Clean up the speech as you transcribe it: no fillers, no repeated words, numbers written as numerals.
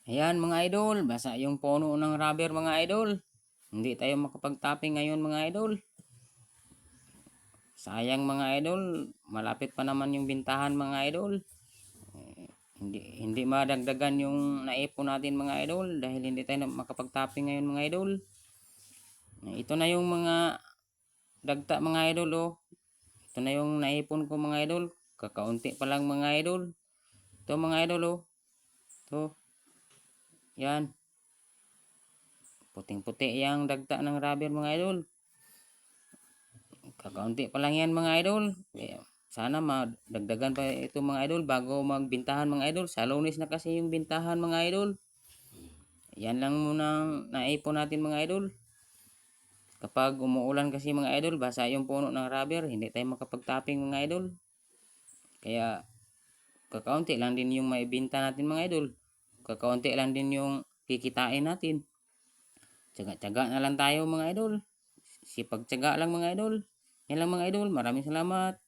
Ayan mga idol, basa yung puno ng rubber mga idol. Hindi tayo makapag-tapping ngayon mga idol. Sayang mga idol, malapit pa naman yung bintahan mga idol. Hindi madagdagan yung naipon natin mga idol dahil hindi tayo makapag-tapping ngayon mga idol. Ito na yung mga dagta mga idol oh. Ito na yung naipon ko mga idol. Kakaunti pa lang mga idol. Ito mga idol oh. Ito. Yan. Puting-puti yung dagta ng rubber mga idol. Kakaunti pa lang yan mga idol. Sana madagdagan pa ito mga idol bago magbintahan mga idol. Sa Lunes na kasi yung bintahan mga idol. Yan lang muna naipon natin mga idol. Kapag umuulan kasi mga idol, basa yung puno ng rubber, hindi tayo makapag-tapping mga idol. Kaya kakaunti lang din yung maibenta natin mga idol. Kakaunti lang din yung kikitain natin. Tsaga-tsaga na lang tayo mga idol. Sipag-tsaga lang mga idol. Yan lang mga idol. Maraming salamat.